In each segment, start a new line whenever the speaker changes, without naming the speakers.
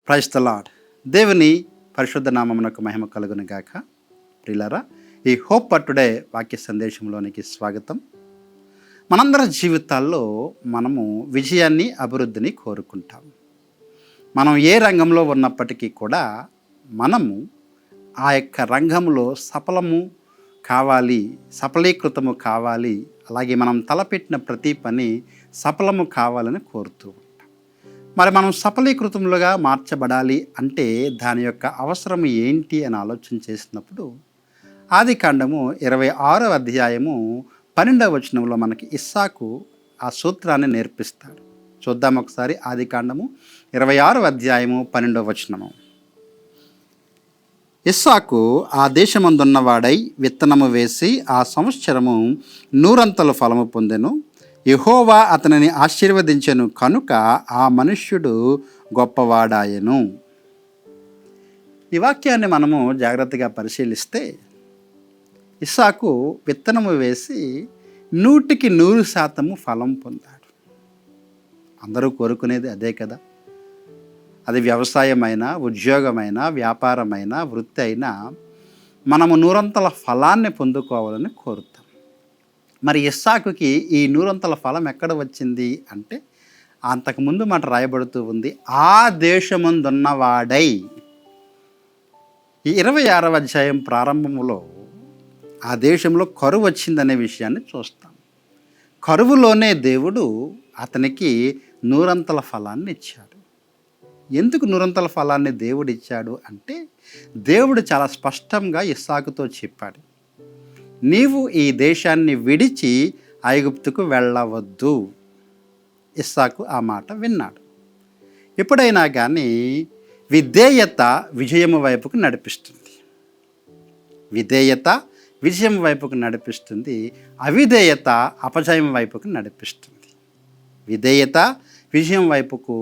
Praise the lord. దేవుని పరిశుద్ధ నామమునకు మహిమ కలుగును గాక. ప్రియులారా, ఈ హోప్ ఫర్ టుడే వాక్య సందేశంలోనికి స్వాగతం. మనందరి జీవితాల్లో మనము విజయాన్ని, అభివృద్ధిని కోరుకుంటాం. మనం ఏ రంగంలో ఉన్నప్పటికీ కూడా మనము ఆ యొక్క రంగంలో సఫలీకృతము కావాలి. అలాగే మనం తలపెట్టిన ప్రతి పని సఫలము కావాలని కోరుతూ ఉంటాం. మరి మనం సఫలీకృతములుగా మార్చబడాలి అంటే దాని యొక్క అవసరం ఏంటి అని ఆలోచన చేసినప్పుడు ఆదికాండము 26వ అధ్యాయము 12వ వచనంలో మనకి ఇస్సాకు ఆ సూత్రాన్ని నేర్పిస్తాడు. చూద్దాం ఒకసారి. ఆదికాండము 26వ అధ్యాయము 12వ వచనము. ఇస్సాకు ఆ దేశమందున్నవాడై విత్తనము వేసి ఆ సంవత్సరము 100 ఫలము పొందెను. యెహోవా అతనిని ఆశీర్వదించెను కనుక ఆ మనుష్యుడు గొప్పవాడాయెను. ఈ వాక్యాన్ని మనము జాగ్రత్తగా పరిశీలిస్తే ఇస్సాకు విత్తనము వేసి 100% ఫలం పొందాడు. అందరూ కోరుకునేది అదే కదా. అది వ్యవసాయమైనా, ఉద్యోగమైనా, వ్యాపారమైనా, వృత్తి అయినా మనము 100 ఫలాన్ని పొందుకోవాలని కోరుతాం. మరి ఇస్సాకుకి ఈ 100 ఫలం ఎక్కడ వచ్చింది అంటే అంతకుముందు మాట రాయబడుతూ ఉంది, ఆ దేశమందున్నవాడై. ఈ 26వ అధ్యాయం ప్రారంభంలో ఆ దేశంలో కరువు వచ్చిందనే విషయాన్ని చూస్తాం. కరువులోనే దేవుడు అతనికి 100 ఫలాన్ని ఇచ్చాడు. ఎందుకు 100 ఫలాన్ని దేవుడు ఇచ్చాడు అంటే దేవుడు చాలా స్పష్టంగా ఇస్సాకుతో చెప్పాడు, నీవు ఈ దేశాన్ని విడిచి ఐగుప్తుకు వెళ్ళవద్దు. ఇస్సాకు ఆ మాట విన్నాడు. ఎప్పుడైనా కానీ విధేయత విజయము వైపుకు నడిపిస్తుంది. విధేయత విజయం వైపుకు నడిపిస్తుంది. అవిధేయత అపజయం వైపుకు నడిపిస్తుంది. విధేయత విజయం వైపుకు,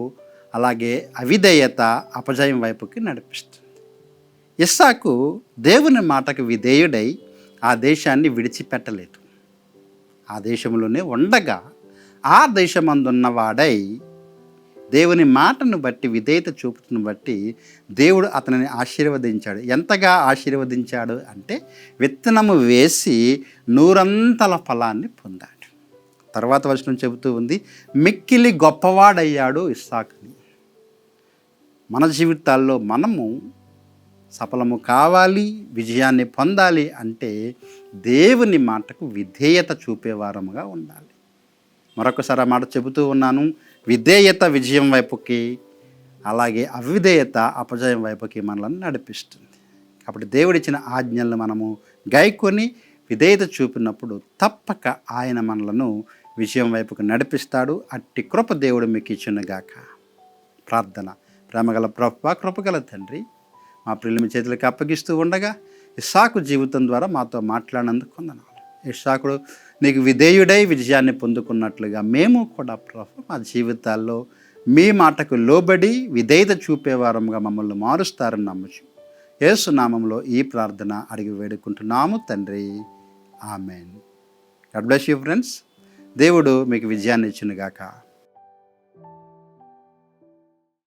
అలాగే అవిధేయత అపజయం వైపుకి నడిపిస్తుంది. ఇస్సాకు దేవుని మాటకు విధేయుడై ఆ దేశాన్ని విడిచిపెట్టలేదు. ఆ దేశంలోనే ఉండగా ఆ దేశమందున్నవాడై దేవుని మాటను బట్టి, విధేయత చూపుతును బట్టి దేవుడు అతనిని ఆశీర్వదించాడు. ఎంతగా ఆశీర్వదించాడు అంటే విత్తనము వేసి 100 ఫలాన్ని పొందాడు. తర్వాత వచనం చెబుతూ ఉంది, మిక్కిలి గొప్పవాడయ్యాడు ఇస్సాకుని. మన జీవితాల్లో మనము సఫలము కావాలి, విజయాన్ని పొందాలి అంటే దేవుని మాటకు విధేయత చూపేవారముగా ఉండాలి. మరొకసారి ఆ మాట చెబుతూ ఉన్నాను, విధేయత విజయం వైపుకి, అలాగే అవిధేయత అపజయం వైపుకి మనల్ని నడిపిస్తుంది. కాబట్టి దేవుడిచ్చిన ఆజ్ఞలను మనము గైకొని విధేయత చూపినప్పుడు తప్పక ఆయన మనలను విజయం వైపుకు నడిపిస్తాడు. అట్టి కృప దేవుడు మీకు ఇచ్చునుగాక. ప్రార్థన. ప్రేమగల ప్రభువా, కృపగల తండ్రి, మా ప్రియులు మీ చేతులకు అప్పగిస్తూ ఉండగా ఇస్సాకు జీవితం ద్వారా మాతో మాట్లాడినందుకు వందనాలు. ఇస్సాకుడు నీకు విధేయుడై విజయాన్ని పొందుకున్నట్లుగా మేము కూడా ప్రభు మా జీవితాల్లో మీ మాటకు లోబడి విధేయత చూపేవారంగా మమ్మల్ని మారుస్తారని నమ్మచ్చు. యేసు నామంలో ఈ ప్రార్థన అడిగి వేడుకుంటున్నాము తండ్రి. Amen. God bless you friends. దేవుడు మీకు విజయాన్ని ఇచ్చునుగాక.